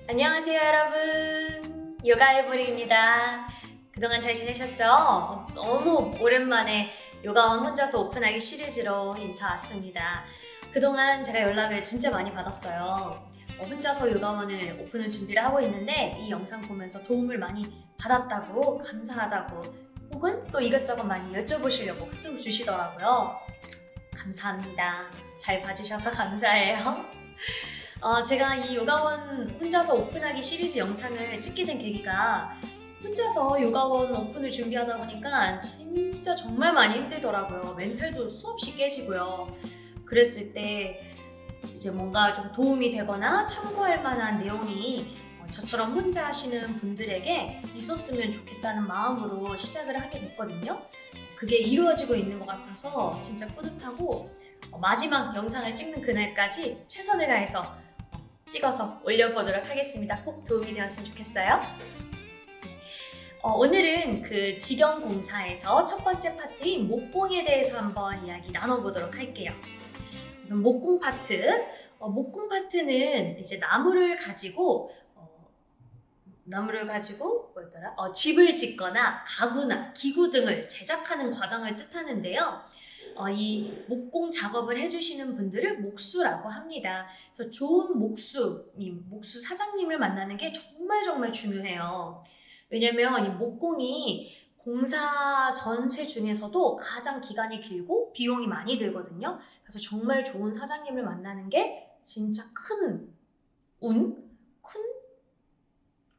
안녕하세요 여러분, 요가해보리입니다. 그동안 잘 지내셨죠? 너무 오랜만에 요가원 혼자서 오픈하기 시리즈로 인사 왔습니다. 그동안 제가 연락을 진짜 많이 받았어요. 혼자서 요가원을 오픈을 준비를 하고 있는데 이 영상 보면서 도움을 많이 받았다고, 감사하다고, 혹은 또 이것저것 많이 여쭤보시려고 카톡 주시더라고요. 감사합니다. 잘 봐주셔서 감사해요. 제가 이 요가원 혼자서 오픈하기 시리즈 영상을 찍게 된 계기가 혼자서 요가원 오픈을 준비하다 보니까 진짜 정말 많이 힘들더라고요. 멘탈도 수없이 깨지고요. 그랬을 때 이제 뭔가 좀 도움이 되거나 참고할 만한 내용이 저처럼 혼자 하시는 분들에게 있었으면 좋겠다는 마음으로 시작을 하게 됐거든요. 그게 이루어지고 있는 것 같아서 진짜 뿌듯하고 마지막 영상을 찍는 그날까지 최선을 다해서 찍어서 올려보도록 하겠습니다. 꼭 도움이 되었으면 좋겠어요. 오늘은 그 직영공사에서 첫 번째 파트인 목공에 대해서 한번 이야기 나눠보도록 할게요. 그래서 목공 파트, 목공 파트는 이제 나무를 가지고 뭐였더라? 집을 짓거나 가구나 기구 등을 제작하는 과정을 뜻하는데요. 이 목공 작업을 해주시는 분들을 목수라고 합니다. 그래서 좋은 목수 사장님을 만나는 게 정말 중요해요. 왜냐면 이 목공이 공사 전체 중에서도 가장 기간이 길고 비용이 많이 들거든요. 그래서 정말 좋은 사장님을 만나는 게 진짜 큰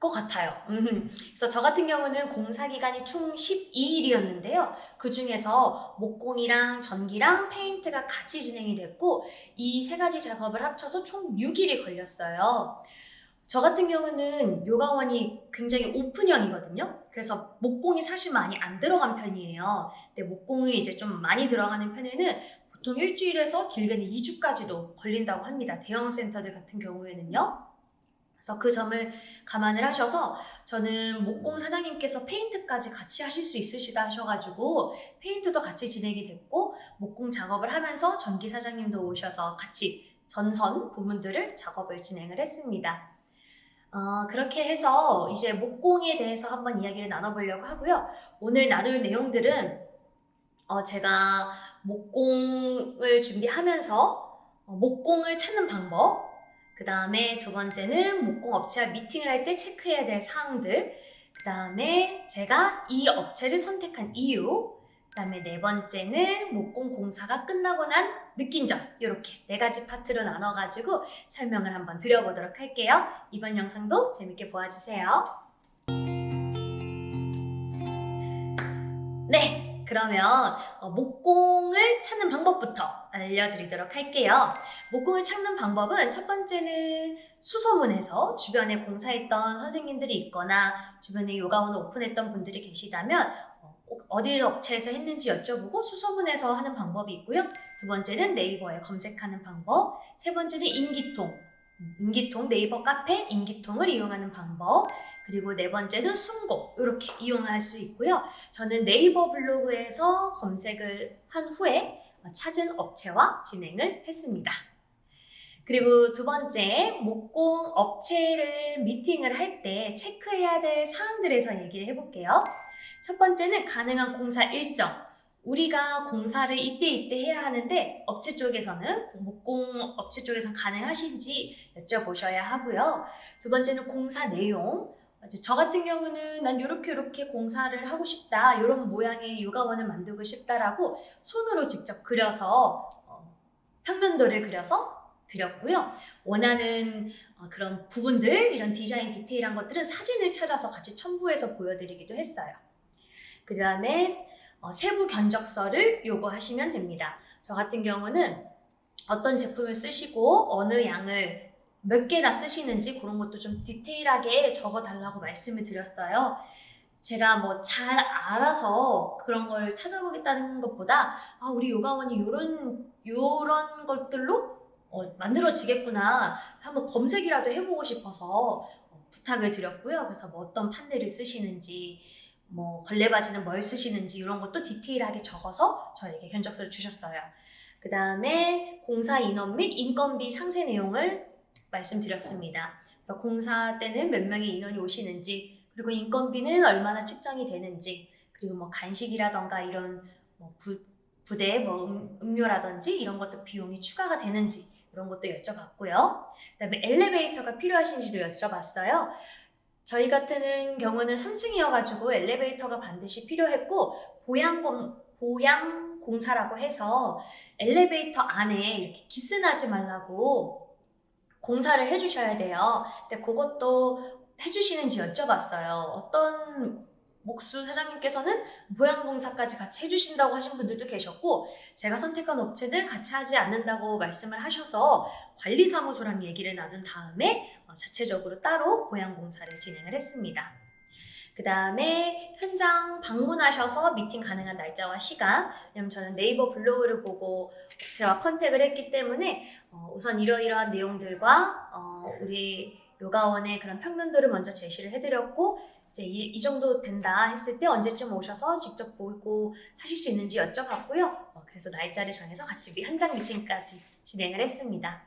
것 같아요. 그래서 저 같은 경우는 공사 기간이 총 12일이었는데요. 그 중에서 목공이랑 전기랑 페인트가 같이 진행이 됐고 이 세 가지 작업을 합쳐서 총 6일이 걸렸어요. 저 같은 경우는 요가원이 굉장히 오픈형이거든요. 그래서 목공이 사실 많이 안 들어간 편이에요. 근데 목공이 이제 좀 많이 들어가는 편에는 보통 일주일에서 길게는 2주까지도 걸린다고 합니다. 대형 센터들 같은 경우에는요. 그래서 그 점을 감안을 하셔서 저는 목공 사장님께서 페인트까지 같이 하실 수 있으시다 하셔가지고 페인트도 같이 진행이 됐고 목공 작업을 하면서 전기 사장님도 오셔서 같이 전선 부분들을 작업을 진행을 했습니다. 그렇게 해서 이제 목공에 대해서 한번 이야기를 나눠보려고 하고요. 오늘 나눌 내용들은 제가 목공을 준비하면서 목공을 찾는 방법, 그 다음에 두 번째는 목공 업체와 미팅을 할 때 체크해야 될 사항들, 그 다음에 제가 이 업체를 선택한 이유, 그 다음에 네 번째는 목공 공사가 끝나고 난 느낀 점, 이렇게 네 가지 파트로 나눠가지고 설명을 한번 드려보도록 할게요. 이번 영상도 재밌게 보아주세요. 네, 그러면 목공을 찾는 방법부터 알려드리도록 할게요. 목공을 찾는 방법은 첫 번째는 수소문에서 주변에 공사했던 선생님들이 있거나 주변에 요가원을 오픈했던 분들이 계시다면 어디 업체에서 했는지 여쭤보고 수소문에서 하는 방법이 있고요. 두 번째는 네이버에 검색하는 방법, 세 번째는 인기통, 네이버 카페 인기통을 이용하는 방법, 그리고 네 번째는 순고, 이렇게 이용할 수 있고요. 저는 네이버 블로그에서 검색을 한 후에 찾은 업체와 진행을 했습니다. 그리고 두 번째, 목공 업체를 미팅을 할 때 체크해야 될 사항들에서 얘기를 해볼게요. 첫 번째는 가능한 공사 일정. 우리가 공사를 이때 해야 하는데 업체 쪽에서는 목공 업체 쪽에서는 가능하신지 여쭤보셔야 하고요. 두 번째는 공사 내용. 저 같은 경우는 난 이렇게 공사를 하고 싶다, 이런 모양의 요가원을 만들고 싶다라고 손으로 직접 그려서 평면도를 그려서 드렸고요. 원하는 그런 부분들, 이런 디자인 디테일한 것들은 사진을 찾아서 같이 첨부해서 보여드리기도 했어요. 그 다음에 세부 견적서를 요구하시면 됩니다. 저 같은 경우는 어떤 제품을 쓰시고 어느 양을 몇 개나 쓰시는지 그런 것도 좀 디테일하게 적어달라고 말씀을 드렸어요. 제가 뭐 잘 알아서 그런 걸 찾아보겠다는 것보다 우리 요가원이 요런 것들로 만들어지겠구나, 한번 검색이라도 해보고 싶어서 부탁을 드렸고요. 그래서 뭐 어떤 판넬을 쓰시는지, 뭐 걸레바지는 뭘 쓰시는지 이런 것도 디테일하게 적어서 저에게 견적서를 주셨어요. 그 다음에 공사 인원 및 인건비 상세 내용을 말씀드렸습니다. 그래서 공사 때는 몇 명의 인원이 오시는지, 그리고 인건비는 얼마나 측정이 되는지, 그리고 뭐 간식이라던가 이런 뭐 부대 뭐 음료라든지 이런 것도 비용이 추가가 되는지 이런 것도 여쭤봤고요. 그다음에 엘리베이터가 필요하신지도 여쭤봤어요. 저희 같은 경우는 3층이어가지고 엘리베이터가 반드시 필요했고 보양 공사라고 해서 엘리베이터 안에 이렇게 기스나지 말라고 공사를 해주셔야 돼요. 근데 그것도 해주시는지 여쭤봤어요. 어떤 목수 사장님께서는 보양공사까지 같이 해주신다고 하신 분들도 계셨고, 제가 선택한 업체는 같이 하지 않는다고 말씀을 하셔서 관리사무소랑 얘기를 나눈 다음에 자체적으로 따로 보양공사를 진행을 했습니다. 그 다음에 현장 방문하셔서 미팅 가능한 날짜와 시간, 왜냐면 저는 네이버 블로그를 보고 업체와 컨택을 했기 때문에 우선 이러이러한 내용들과 우리 요가원의 그런 평면도를 먼저 제시를 해드렸고, 이제 이 정도 된다 했을 때 언제쯤 오셔서 직접 보고 하실 수 있는지 여쭤봤고요. 그래서 날짜를 정해서 같이 현장 미팅까지 진행을 했습니다.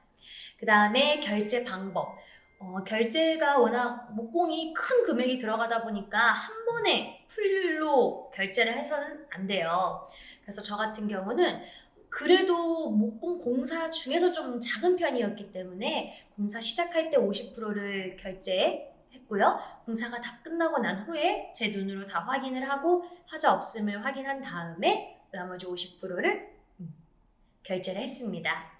그 다음에 결제 방법. 결제가 워낙 목공이 큰 금액이 들어가다 보니까 한 번에 풀로 결제를 해서는 안 돼요. 그래서 저 같은 경우는 그래도 목공 공사 중에서 좀 작은 편이었기 때문에 공사 시작할 때 50%를 결제했고요. 공사가 다 끝나고 난 후에 제 눈으로 다 확인을 하고 하자 없음을 확인한 다음에 나머지 50%를 결제를 했습니다.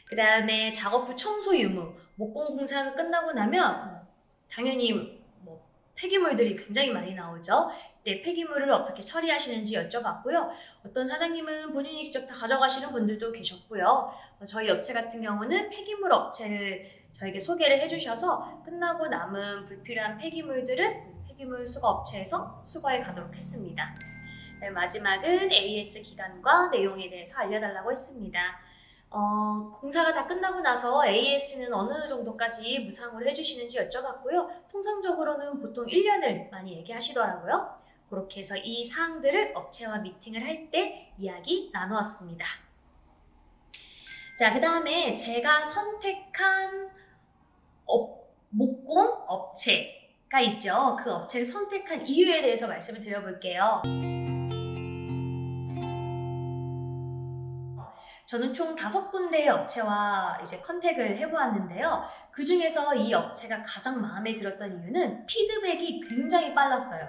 그 다음에 작업 후 청소 유무, 목공 공사가 끝나고 나면 당연히 뭐 폐기물들이 굉장히 많이 나오죠. 이때 폐기물을 어떻게 처리하시는지 여쭤봤고요. 어떤 사장님은 본인이 직접 다 가져가시는 분들도 계셨고요. 저희 업체 같은 경우는 폐기물 업체를 저에게 소개를 해주셔서 끝나고 남은 불필요한 폐기물들은 폐기물 수거 업체에서 수거해 가도록 했습니다. 마지막은 AS 기간과 내용에 대해서 알려달라고 했습니다. 공사가 다 끝나고 나서 AS는 어느 정도까지 무상으로 해주시는지 여쭤봤고요. 통상적으로는 보통 1년을 많이 얘기하시더라고요. 그렇게 해서 이 사항들을 업체와 미팅을 할 때 이야기 나누었습니다. 자, 그 다음에 제가 선택한 목공 업체가 있죠. 그 업체를 선택한 이유에 대해서 말씀을 드려볼게요. 저는 총 5군데의 업체와 이제 컨택을 해보았는데요. 그 중에서 이 업체가 가장 마음에 들었던 이유는 피드백이 굉장히 빨랐어요.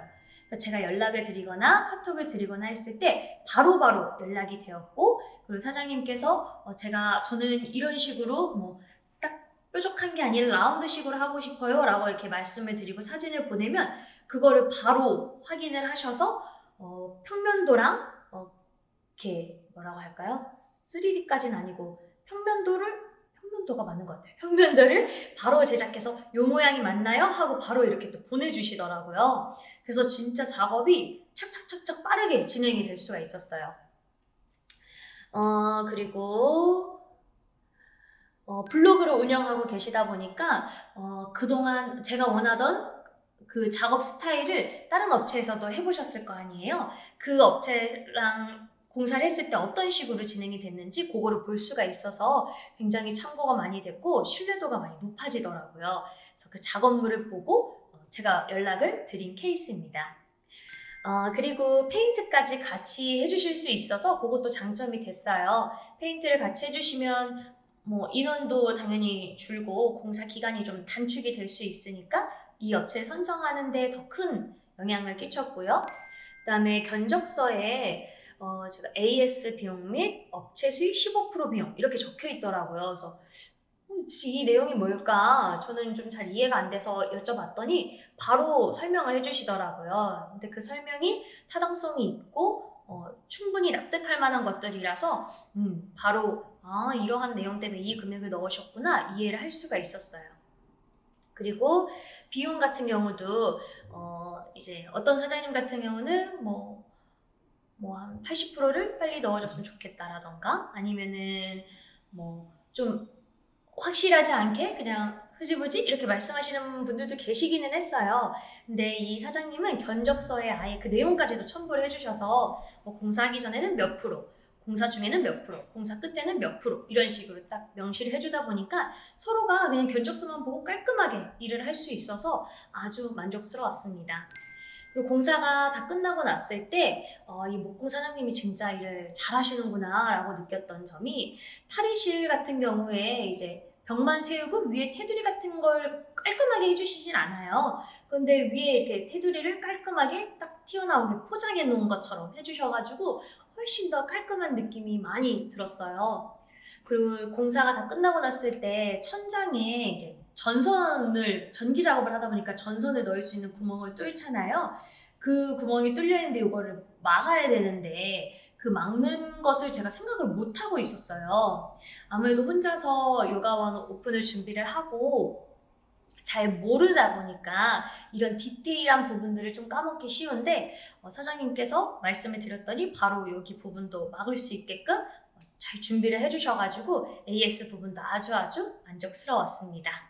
제가 연락을 드리거나 카톡을 드리거나 했을 때 바로바로 연락이 되었고, 그리고 사장님께서 저는 이런 식으로 뭐 딱 뾰족한 게 아니라 라운드식으로 하고 싶어요 라고 이렇게 말씀을 드리고 사진을 보내면 그거를 바로 확인을 하셔서 평면도랑 이렇게 뭐라고 할까요? 3D까지는 아니고 평면도가 맞는 것 같아요. 평면도를 바로 제작해서 요 모양이 맞나요? 하고 바로 이렇게 또 보내주시더라고요. 그래서 진짜 작업이 착착착착 빠르게 진행이 될 수가 있었어요. 그리고 블로그를 운영하고 계시다 보니까 그동안 제가 원하던 그 작업 스타일을 다른 업체에서도 해보셨을 거 아니에요. 그 업체랑 공사를 했을 때 어떤 식으로 진행이 됐는지 그거를 볼 수가 있어서 굉장히 참고가 많이 됐고 신뢰도가 많이 높아지더라고요. 그래서 그 작업물을 보고 제가 연락을 드린 케이스입니다. 그리고 페인트까지 같이 해주실 수 있어서 그것도 장점이 됐어요. 페인트를 같이 해주시면 뭐 인원도 당연히 줄고 공사 기간이 좀 단축이 될 수 있으니까 이 업체 선정하는데 더 큰 영향을 끼쳤고요. 그 다음에 견적서에 제가 AS 비용 및 업체 수익 15% 비용 이렇게 적혀 있더라고요. 그래서 이 내용이 뭘까? 저는 좀 잘 이해가 안 돼서 여쭤봤더니 바로 설명을 해주시더라고요. 근데 그 설명이 타당성이 있고 충분히 납득할 만한 것들이라서 바로 이러한 내용 때문에 이 금액을 넣으셨구나 이해를 할 수가 있었어요. 그리고 비용 같은 경우도 이제 어떤 사장님 같은 경우는 뭐 한 80%를 빨리 넣어줬으면 좋겠다라던가 아니면은 뭐 좀 확실하지 않게 그냥 흐지부지 이렇게 말씀하시는 분들도 계시기는 했어요. 근데 이 사장님은 견적서에 아예 그 내용까지도 첨부를 해주셔서 공사하기 전에는 몇 프로, 공사 중에는 몇 프로, 공사 끝에는 몇 프로 이런 식으로 딱 명시를 해주다 보니까 서로가 그냥 견적서만 보고 깔끔하게 일을 할 수 있어서 아주 만족스러웠습니다. 그리고 공사가 다 끝나고 났을 때 이 목공 사장님이 진짜 일을 잘하시는구나 라고 느꼈던 점이 탈의실 같은 경우에 이제 벽만 세우고 위에 테두리 같은 걸 깔끔하게 해주시진 않아요. 그런데 위에 이렇게 테두리를 깔끔하게 딱 튀어나오게 포장해 놓은 것처럼 해주셔가지고 훨씬 더 깔끔한 느낌이 많이 들었어요. 그리고 공사가 다 끝나고 났을 때 천장에 이제 전기 작업을 하다 보니까 전선을 넣을 수 있는 구멍을 뚫잖아요. 그 구멍이 뚫려 있는데 이거를 막아야 되는데 그 막는 것을 제가 생각을 못 하고 있었어요. 아무래도 혼자서 요가원 오픈을 준비를 하고 잘 모르다 보니까 이런 디테일한 부분들을 좀 까먹기 쉬운데 사장님께서 말씀을 드렸더니 바로 여기 부분도 막을 수 있게끔 잘 준비를 해주셔가지고 AS 부분도 아주 만족스러웠습니다.